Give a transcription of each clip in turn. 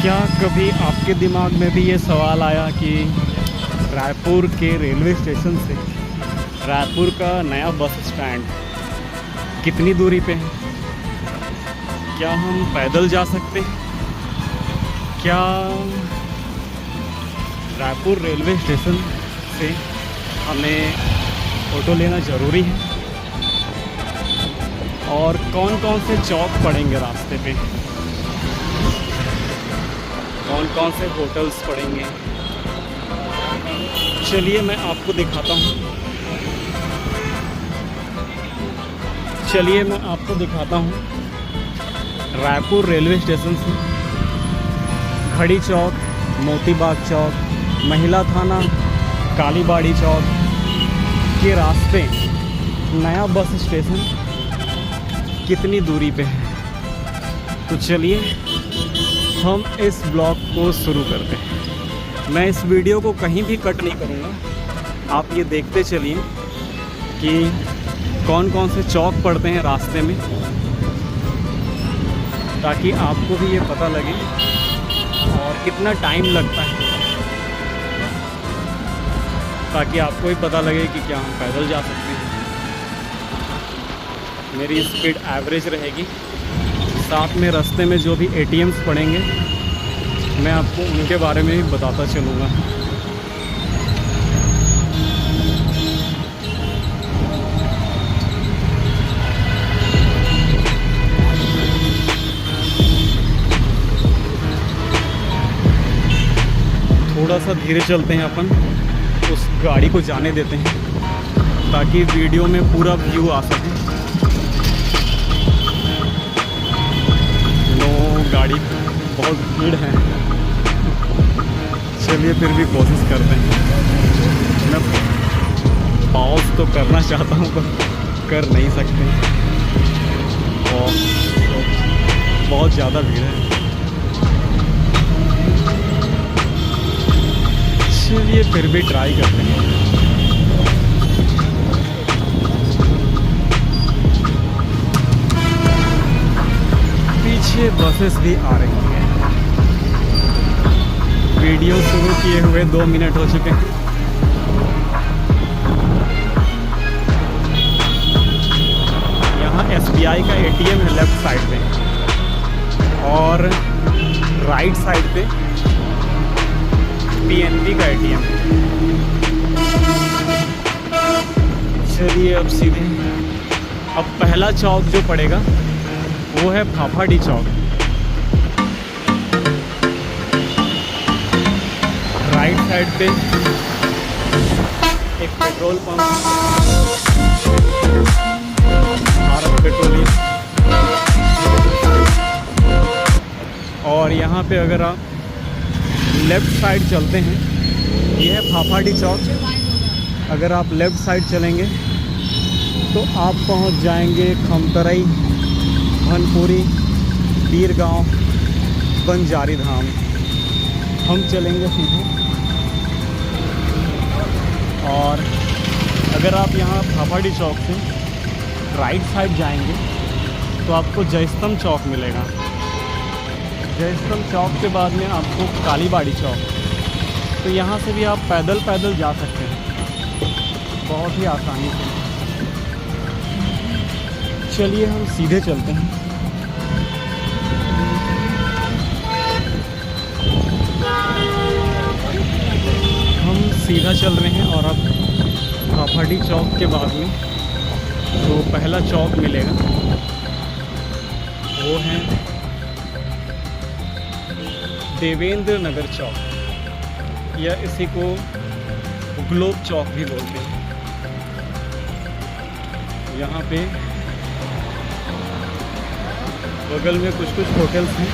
क्या कभी आपके दिमाग में भी ये सवाल आया कि रायपुर के रेलवे स्टेशन से रायपुर का नया बस स्टैंड कितनी दूरी पे है? क्या हम पैदल जा सकते हैं? क्या रायपुर रेलवे स्टेशन से हमें ऑटो लेना ज़रूरी है? और कौन कौन से चौक पड़ेंगे रास्ते पे, कौन कौन से होटल्स पड़ेंगे, चलिए मैं आपको दिखाता हूँ। चलिए मैं आपको दिखाता हूँ रायपुर रेलवे स्टेशन से खड़ी चौक, मोती बाग चौक, महिला थाना, कालीबाड़ी चौक के रास्ते नया बस स्टेशन कितनी दूरी पे है। तो चलिए हम इस ब्लॉग को शुरू करते हैं। मैं इस वीडियो को कहीं भी कट नहीं करूँगा, आप ये देखते चलिए कि कौन कौन से चौक पड़ते हैं रास्ते में, ताकि आपको भी ये पता लगे और कितना टाइम लगता है, ताकि आपको भी पता लगे कि क्या हम पैदल जा सकते हैं। मेरी स्पीड एवरेज रहेगी। साथ में रास्ते में जो भी ATMs पड़ेंगे मैं आपको उनके बारे में भी बताता चलूँगा। थोड़ा सा धीरे चलते हैं अपन, उस गाड़ी को जाने देते हैं ताकि वीडियो में पूरा व्यू आ सके। गाड़ी बहुत भीड़ है, चलिए फिर भी कोशिश करते हैं। मैं पॉज तो करना चाहता हूँ पर कर नहीं सकते, और बहुत ज़्यादा भीड़ है। चलिए फिर भी ट्राई करते हैं। पीछे बसेस भी आ रही हैं। वीडियो शुरू किए हुए 2 मिनट हो चुके हैं। यहाँ SBI का ATM है लेफ़्ट साइड पे, और राइट साइड पे PNB का ATM है। चलिए अब सीधे, अब पहला चौक जो पड़ेगा वो है फाफाडी चौक। राइट साइड पे एक पेट्रोल पंप, भारत पेट्रोलियम, और यहाँ पे अगर आप लेफ़्ट साइड चलते हैं, ये है फाफाडी चौक। अगर आप लेफ़्ट साइड चलेंगे तो आप पहुँच जाएंगे खमतराई, भनपुरी, बीरगांव, बंजारी धाम। हम चलेंगे सीधे, और अगर आप यहाँ फाफाडी चौक से राइट साइड जाएंगे तो आपको जयस्तंभ चौक मिलेगा। जयस्तंभ चौक के बाद में आपको कालीबाड़ी चौक। तो यहाँ से भी आप पैदल जा सकते हैं बहुत ही आसानी से। चलिए हम सीधे चलते हैं। हम सीधा चल रहे हैं, और अब फाफाडी चौक के बाद में जो पहला चौक मिलेगा वो है देवेंद्र नगर चौक, या इसी को ग्लोब चौक भी बोलते हैं। यहाँ पे बगल में कुछ होटल्स हैं।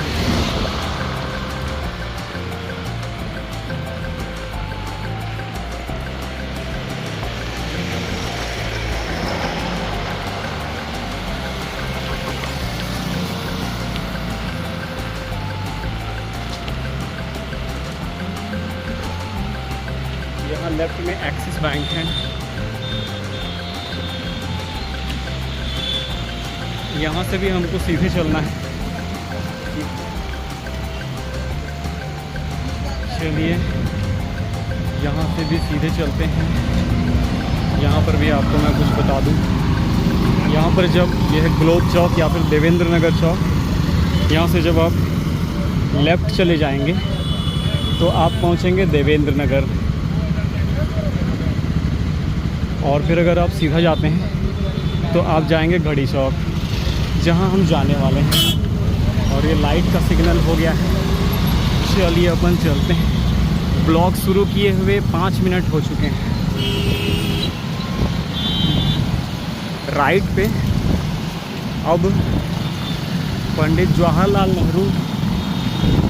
यहाँ लेफ्ट में एक्सिस बैंक है। यहाँ से भी हमको सीधे चलना है। चलिए यहाँ से भी सीधे चलते हैं। यहाँ पर भी आपको मैं कुछ बता दूँ, यहाँ पर जब यह ग्लोब चौक या फिर देवेंद्र नगर चौक, यहाँ से जब आप लेफ़्ट चले जाएंगे तो आप पहुँचेंगे देवेंद्र नगर। और फिर अगर आप सीधा जाते हैं तो आप जाएंगे घड़ी चौक, जहाँ हम जाने वाले हैं। और ये लाइट का सिग्नल हो गया है। चलिए अपन चलते हैं। ब्लॉग शुरू किए हुए 5 मिनट हो चुके हैं। राइट पे अब पंडित जवाहरलाल नेहरू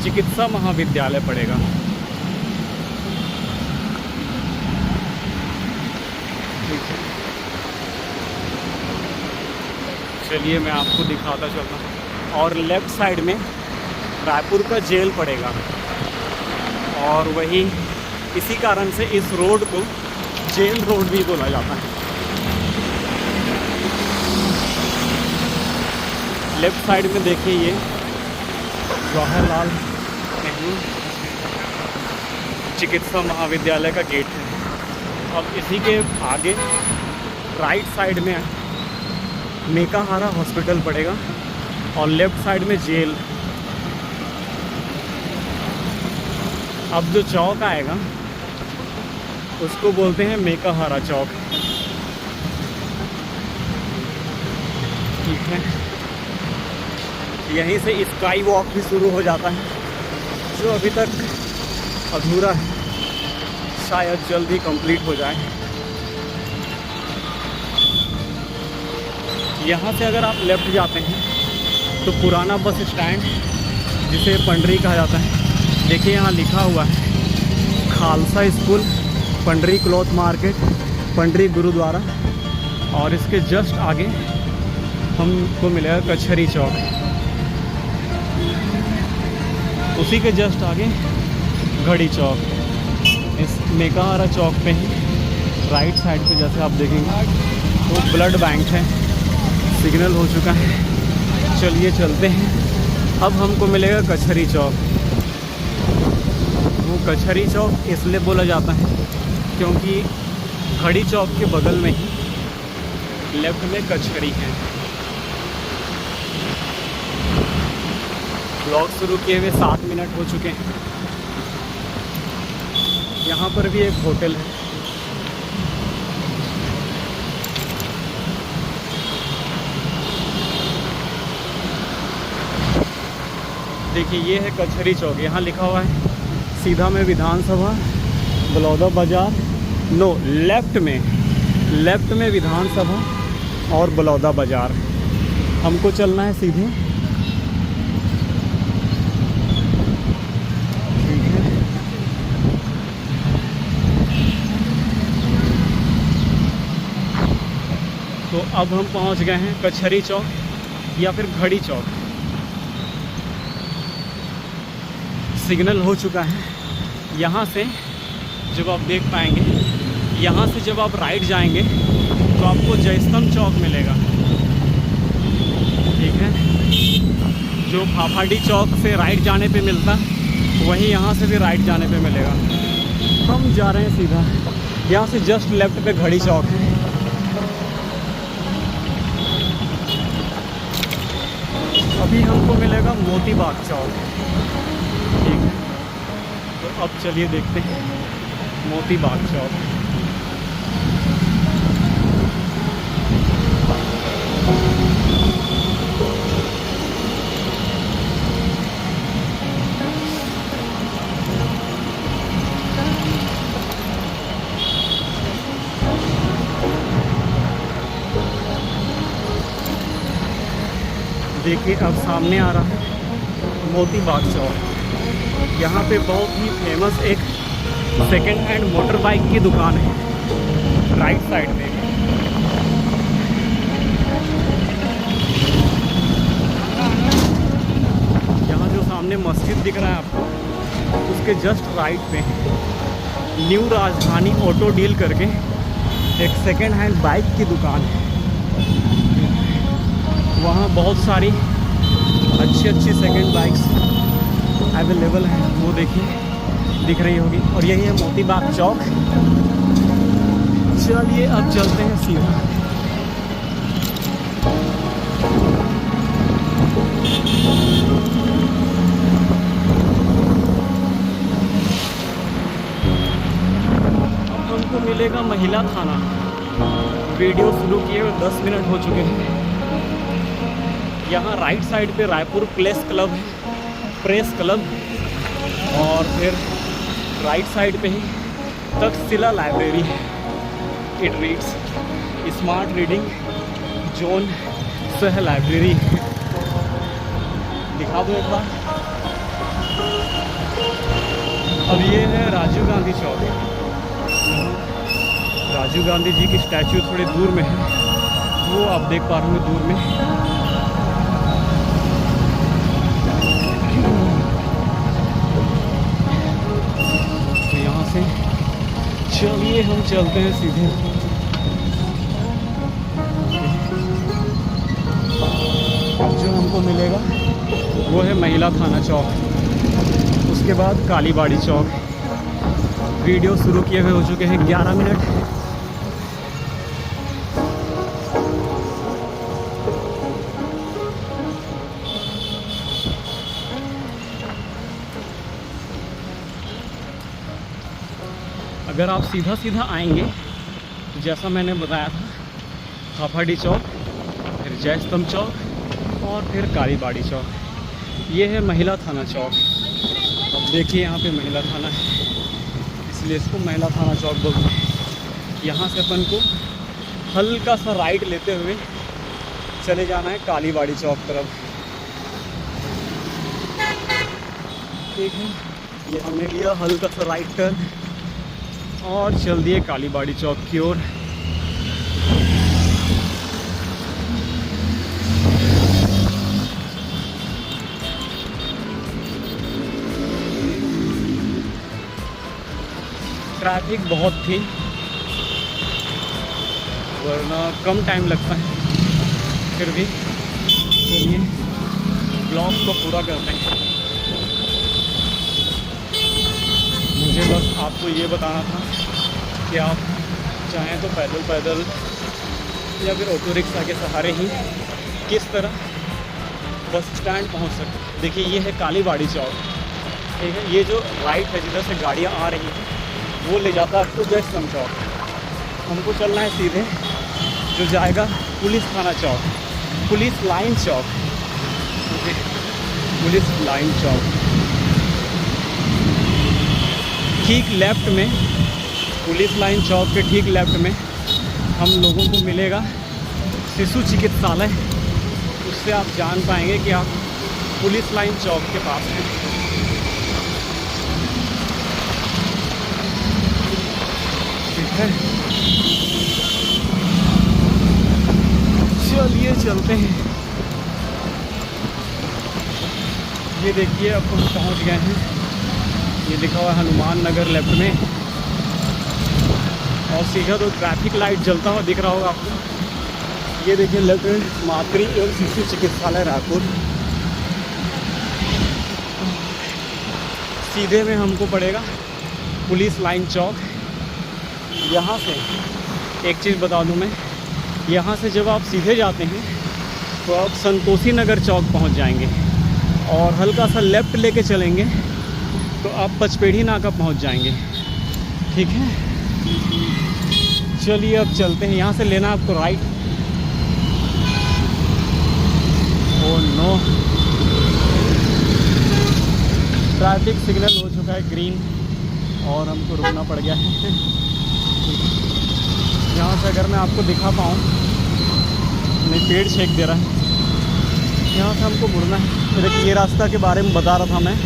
चिकित्सा महाविद्यालय पड़ेगा। ठीक है, चलिए मैं आपको दिखाता चलता हूँ। और लेफ़्ट साइड में रायपुर का जेल पड़ेगा। और वही इसी कारण से इस रोड को जेल रोड भी बोला जाता है। लेफ़्ट साइड में देखिए ये जवाहरलाल नेहरू चिकित्सा महाविद्यालय का गेट है। अब इसी के आगे राइट साइड में मेकाहारा हॉस्पिटल पड़ेगा और लेफ़्ट साइड में जेल। अब जो चौक आएगा उसको बोलते हैं मेकाहारा चौक। ठीक है, यहीं से स्काई वॉक भी शुरू हो जाता है, जो अभी तक अधूरा है, शायद जल्द ही कंप्लीट हो जाए। यहाँ से अगर आप लेफ़्ट जाते हैं तो पुराना बस स्टैंड, जिसे पंडरी कहा जाता है, देखिए यहाँ लिखा हुआ है Khalsa school, Pandri cloth market, Pandri Gurudwara. और इसके जस्ट आगे हमको मिलेगा कचहरी चौक। उसी के जस्ट आगे घड़ी चौक। इस मेकाहारा चौक पे ही राइट साइड पे जैसे आप देखेंगे वो ब्लड बैंक है। सिग्नल हो चुका है, चलिए चलते हैं। अब हमको मिलेगा कचहरी चौक। वो कचहरी चौक इसलिए बोला जाता है क्योंकि घड़ी चौक के बगल में ही लेफ्ट में कचहरी है। ब्लॉग शुरू किए हुए 7 मिनट हो चुके हैं। यहाँ पर भी एक होटल है। देखिए ये है कचहरी चौक। यहाँ लिखा हुआ है सीधा में विधानसभा, बलौदा बाज़ार, नो लेफ़्ट में विधानसभा और बलौदा बाज़ार। हमको चलना है सीधे। ठीक है, तो अब हम पहुंच गए हैं कचहरी चौक या फिर घड़ी चौक। सिग्नल हो चुका है। यहाँ से जब आप देख पाएंगे, यहाँ से जब आप राइट जाएंगे तो आपको जयस्तंभ चौक मिलेगा। ठीक है, जो फाफाडी चौक से राइट जाने पे मिलता, वही यहाँ से भी राइट जाने पे मिलेगा। हम जा रहे हैं सीधा। यहाँ से जस्ट लेफ़्ट पे घड़ी चौक है। अभी हमको मिलेगा मोती बाग चौक। ठीक है, तो अब चलिए देखते हैं मोती बाग चौक। देखिए अब सामने आ रहा है मोती बाग चौक। यहाँ पे बहुत ही फेमस एक सेकेंड हैंड मोटर बाइक की दुकान है राइट साइड में। यहाँ जो सामने मस्जिद दिख रहा है आपको, उसके जस्ट राइट पे न्यू राजधानी ऑटो डील करके एक सेकेंड हैंड बाइक की दुकान है। वहाँ बहुत सारी अच्छी सेकेंड बाइक्स अवेलेबल हैं। वो देखिए दिख रही होगी। और यही है मोती बाग चौक। चलिए अब चलते हैं सीधा। अब हमको मिलेगा महिला थाना। वीडियो शुरू किए हुए 10 मिनट हो चुके हैं। यहाँ राइट साइड पे रायपुर प्रेस क्लब है, प्रेस क्लब, और फिर राइट साइड पे ही तक्षशिला लाइब्रेरी है। It reads smart reading zone सह लाइब्रेरी। दिखा दो एक बार। अब ये है राजीव गांधी चौक। राजीव गांधी जी की स्टैचू थोड़ी दूर में है, वो आप देख पा रहे होंगे दूर में। तो यहाँ से चलिए हम चलते हैं सीधे। जो हमको मिलेगा वो है महिला थाना चौक, उसके बाद कालीबाड़ी चौक। वीडियो शुरू किए हुए हो चुके हैं 11 मिनट। अगर आप सीधा सीधा आएंगे तो जैसा मैंने बताया था, हाफाडी चौक, फिर जय स्तंभ चौक और फिर कालीबाड़ी चौक। ये है महिला थाना चौक। अब देखिए यहाँ पे महिला थाना है, इसलिए इसको महिला थाना चौक बोलते हैं। यहाँ से अपन को हल्का सा राइट लेते हुए चले जाना है कालीबाड़ी चौक तरफ। ठीक है, ये हमने लिया हल्का सा राइट टर्न और चल दिए कालीबाड़ी चौक की ओर। ट्रैफिक बहुत थी, वरना कम टाइम लगता है, फिर भी चलिए ब्लॉग को पूरा करते हैं। मुझे बस आपको ये बताना था कि आप चाहें तो पैदल पैदल या फिर ऑटो रिक्शा के सहारे ही किस तरह बस स्टैंड पहुंच सकते। देखिए ये है कालीबाड़ी चौक। ठीक है, ये जो राइट है जिधर से गाड़ियां आ रही हैं वो ले जाता है आपको जय स्तंभ चौक। हमको चलना है सीधे जो जाएगा पुलिस थाना चौक, पुलिस लाइन चौक। पुलिस लाइन चौक ठीक लेफ्ट में, पुलिस लाइन चौक के ठीक लेफ्ट में हम लोगों को मिलेगा शिशु चिकित्सालय। उससे आप जान पाएंगे कि आप पुलिस लाइन चौक के पास हैं। ठीक है, चलिए चलते हैं। ये देखिए अब हम पहुंच गए हैं। ये लिखा हुआ है हनुमान नगर लेफ्ट में, और सीधा तो ट्रैफिक लाइट जलता हुआ दिख रहा होगा आपको। ये देखिए लेफ्ट में मातृ एवं शिशु चिकित्सालय रायपुर। सीधे में हमको पड़ेगा पुलिस लाइन चौक। यहाँ से एक चीज़ बता दूँ मैं, यहाँ से जब आप सीधे जाते हैं तो आप संतोषी नगर चौक पहुँच जाएंगे, और हल्का सा लेफ़्ट लेके चलेंगे तो आप पचपेढ़ी नाका पहुँच जाएंगे। ठीक है, चलिए अब चलते हैं। यहाँ से लेना है आपको right. Oh no, traffic signal हो चुका है ग्रीन और हमको रुकना पड़ गया है। यहाँ से अगर मैं आपको दिखा पाऊँ, नहीं पेड़ छेक दे रहा है। यहाँ से हमको मुड़ना है। देखिए ये रास्ता के बारे में बता रहा था मैं।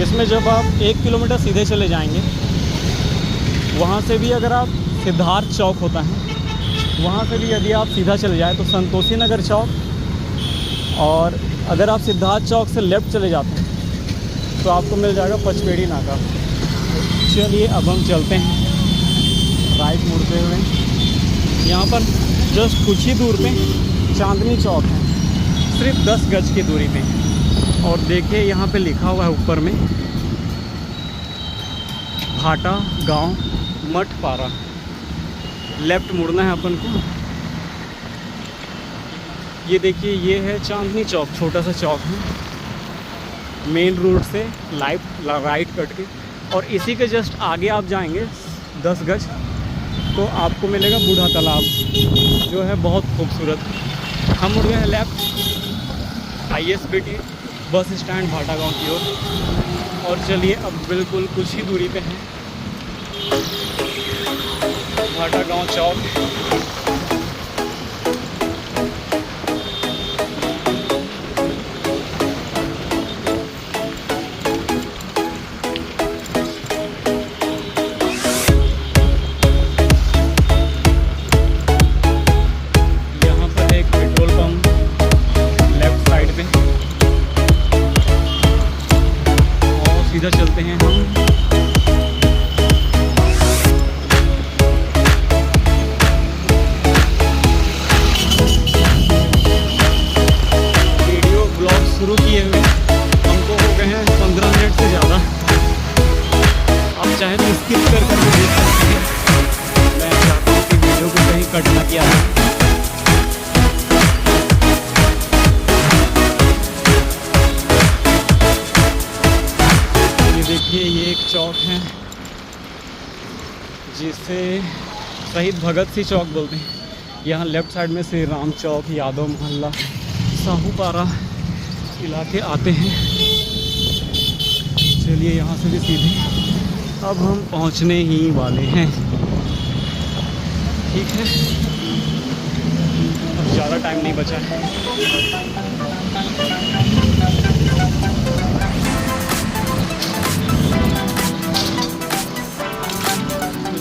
इसमें जब आप 1 किलोमीटर सीधे चले जाएंगे, वहाँ से भी अगर आप सिद्धार्थ चौक होता है, वहाँ से भी यदि आप सीधा चले जाए तो संतोषी नगर चौक, और अगर आप सिद्धार्थ चौक से लेफ़्ट चले जाते हैं तो आपको मिल जाएगा पचपेढ़ी नाका। चलिए अब हम चलते हैं राइट मुड़ते हुए। यहाँ पर जस्ट कुछ ही दूर पे चांदनी चौक है, सिर्फ 10 गज की दूरी पे। और देखिए यहाँ पे लिखा हुआ है ऊपर में भाटा गांव मठपारा। लेफ्ट मुड़ना है अपन को। ये देखिए, ये है चांदनी चौक, छोटा सा चौक है मेन रोड से राइट कट के। और इसी के जस्ट आगे आप जाएंगे 10 गज तो आपको मिलेगा बूढ़ा तालाब, जो है बहुत खूबसूरत। हम मुड़ गए हैं लेफ्ट ISBT बस स्टैंड भाटा गांव की ओर। और चलिए अब बिल्कुल कुछ ही दूरी पे हैं भाटा गांव चौक। सीधा चलते हैं हम वीडियो ब्लॉग शुरू किए हुए हमको हो गए हैं 15 मिनट से ज़्यादा। आप चाहे तो स्किप कर करके देख सकते हैं। मैं चाहता हूँ कि वीडियो को कहीं कट ना किया है। देखिए, ये एक चौक है जिसे शहीद भगत सिंह चौक बोलते हैं। यहाँ लेफ्ट साइड में श्री राम चौक, यादव मोहल्ला, साहूपारा इलाके आते हैं। चलिए यहाँ से भी सीधे अब हम पहुँचने ही वाले हैं। ठीक है, अब ज़्यादा टाइम नहीं बचा है।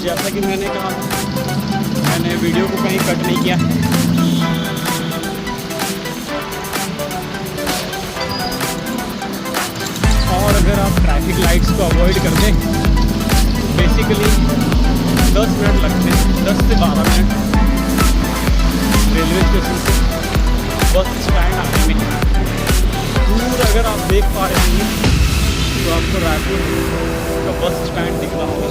जैसा कि मैंने कहा, मैंने वीडियो को कहीं कट नहीं किया। और अगर आप ट्रैफिक लाइट्स को अवॉइड कर दें तो बेसिकली 10 मिनट लगते हैं, 10 से 12 मिनट रेलवे स्टेशन से बस स्टैंड आने में। दूर अगर आप देख पा रहे हैं तो आपको रायपुर का बस स्टैंड दिख रहा होगा।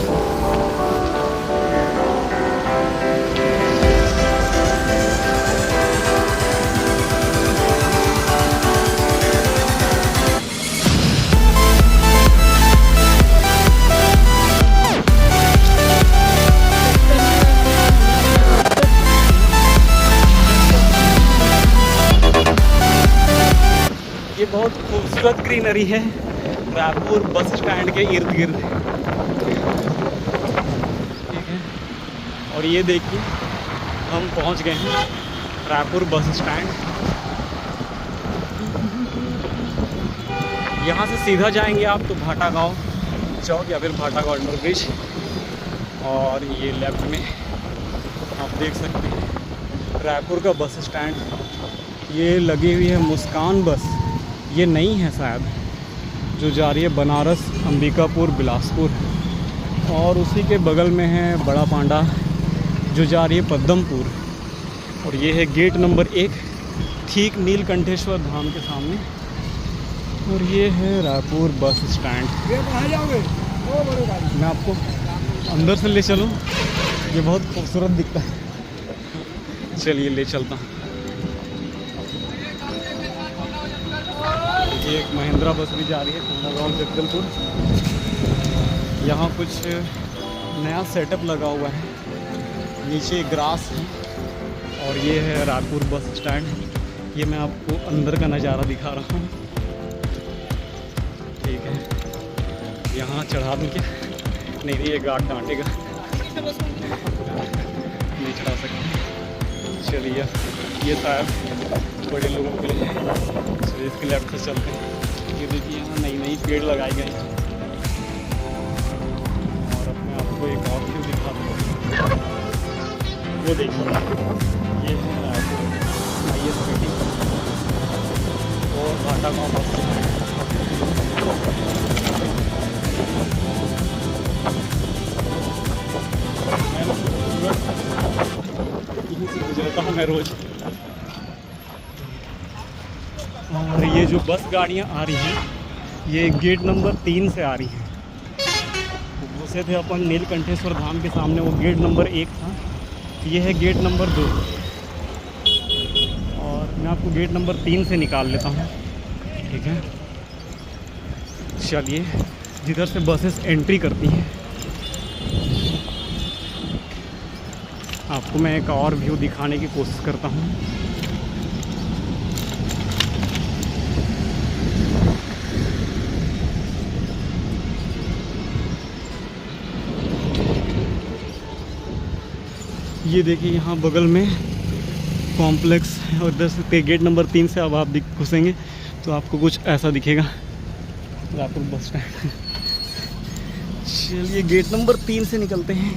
ये बहुत खूबसूरत ग्रीनरी है रायपुर बस स्टैंड के इर्द गिर्द। ठीक है, और ये देखिए हम पहुंच गए हैं रायपुर बस स्टैंड। यहाँ से सीधा जाएंगे आप तो भाटा गांव चौक या फिर भाटा गांव अंडर ब्रिज। और ये लेफ्ट में आप देख सकते हैं रायपुर का बस स्टैंड। ये लगी हुई है मुस्कान बस, ये नई है शायद, जो जा रही है बनारस, अंबिकापुर, बिलासपुर। और उसी के बगल में है बड़ा पांडा, जो जा रही है पद्मपुर। और ये है गेट नंबर 1, ठीक नीलकंठेश्वर धाम के सामने। और ये है रायपुर बस स्टैंड। मैं आपको अंदर से ले चलूँ, ये बहुत खूबसूरत दिखता है। चलिए ले चलता हूँ। ये एक महिंद्रा बस भी जा रही है कोंडागांव जगदलपुर। यहाँ कुछ नया सेटअप लगा हुआ है, नीचे ग्रास है। और ये है रायपुर बस स्टैंड। ये मैं आपको अंदर का नज़ारा दिखा रहा हूँ। ठीक है, यहाँ चढ़ा दूँ क्या? नहीं, ये गार्ड डांटेगा, नहीं चढ़ा सकते। चलिए, ये शायद बड़े लोगों के लिए है। चलिए इसके लेफ्ट से चलते हैं। ये देखिए, यहाँ नई नई पेड़ लगाए गए हैं। और अब मैं आपको एक और व्यू दिखा दूँ। वो देखिए, ये है रायपुर ISBT और भाटा गांव बस स्टैंड। यहीं से गुजरता हूँ मैं रोज। और ये जो बस गाड़ियाँ आ रही हैं, ये गेट नंबर 3 से आ रही हैं। वो पहुँचे थे अपन नीलकंठेश्वर धाम के सामने, वो गेट नंबर 1 था। ये है गेट नंबर 2 और मैं आपको गेट नंबर 3 से निकाल लेता हूँ, ठीक है। चलिए, जिधर से बसेस एंट्री करती हैं आपको मैं एक और व्यू दिखाने की कोशिश करता हूँ। ये देखिए यहाँ बगल में कॉम्प्लेक्स है और इधर से गेट नंबर 3 से अब आप घुसेंगे तो आपको कुछ ऐसा दिखेगा, रायपुर बस स्टैंड। चलिए गेट नंबर 3 से निकलते हैं,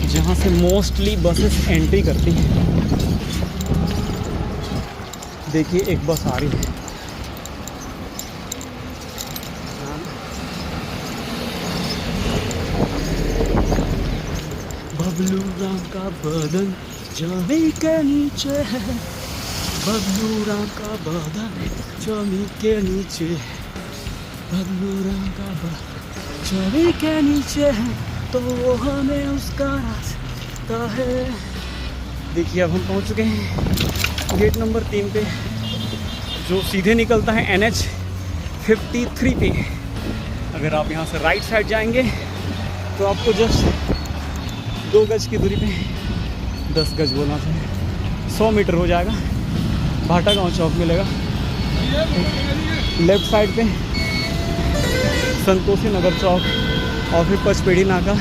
जहाँ से मोस्टली बसेस एंट्री करती हैं। देखिए एक बस आ रही है, बबलू राम का बदन जमी के नीचे है, बबलू राम का बदन जमी के नीचे, बबलू राम का बदन जमी के नीचे है, तो वो हमें उसका रास्ता है। देखिए अब हम पहुंच चुके हैं गेट नंबर 3 पे, जो सीधे निकलता है NH 53 पे। अगर आप यहाँ से राइट साइड जाएंगे तो आपको जस्ट 2 गज की दूरी पे, 10 गज बोलना चाहिए, 100 मीटर हो जाएगा, भाटा गांव चौक मिलेगा। लेफ्ट साइड पे संतोषी नगर चौक और फिर पचपेड़ी नाका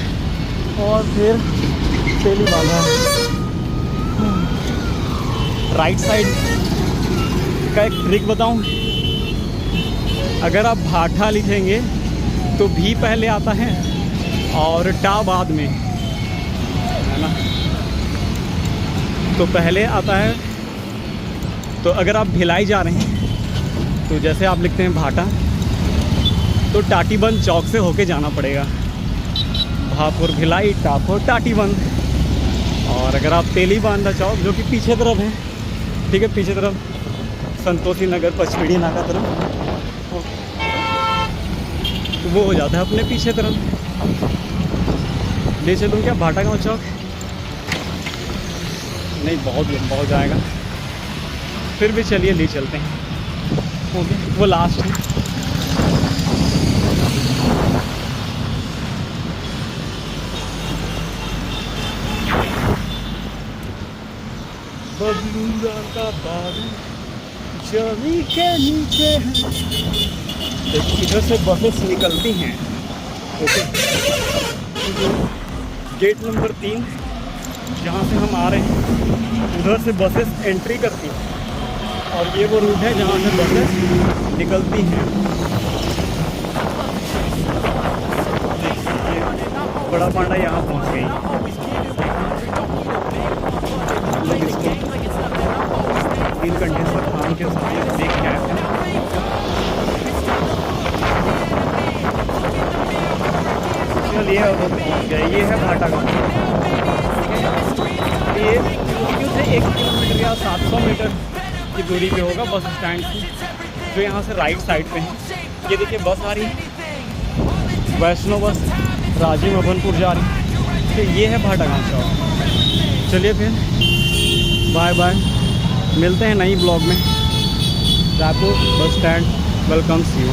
और फिर तेली बाधा। राइट साइड का एक ट्रिक बताऊं, अगर आप भाटा लिखेंगे तो भी पहले आता है और टा बाद में, है ना। तो पहले आता है, तो अगर आप भिलाई जा रहे हैं तो जैसे आप लिखते हैं भाटा, तो टाटीबंद चौक से होके जाना पड़ेगा, भापुर भिलाई टापुर टाटीबंद। और अगर आप तेली बांधा चौक जो कि पीछे तरफ है, ठीक है, पीछे तरफ संतोषी नगर पचपेड़ी नाका तरफ, तो वो हो जाता है अपने पीछे तरफ। ले चलूँ क्या भाटा गांव चौक? नहीं, बहुत लंबा हो जाएगा, फिर भी चलिए ले चलते हैं। ओके, वो लास्ट है। बबलूरा का बादल जमी के नीचे है। देखिए इधर से बसेस निकलती हैं, ओके। गेट नंबर 3 जहाँ से हम आ रहे हैं उधर से बसेस एंट्री करती हैं और ये वो रूट है जहाँ से बसेस निकलती हैं। देखिए बड़ा पांडा यहाँ पहुँच गई। नीलकंठेश्वर धाम के सामने देख के आए थे। चलिए अब पहुँच गए, ये है भाटा गाँव। ये मुश्किल से 1 किलोमीटर या 700 मीटर की दूरी पे होगा बस स्टैंड से, जो यहाँ से राइट साइड पे है। ये देखिए बस आ रही है, वैष्णो बस राजीव मभनपुर जा रही है। तो ये है भाटा गाँव चौक। चलिए फिर बाय बाय, मिलते हैं नई ब्लॉग में। Raipur bus stand welcomes you.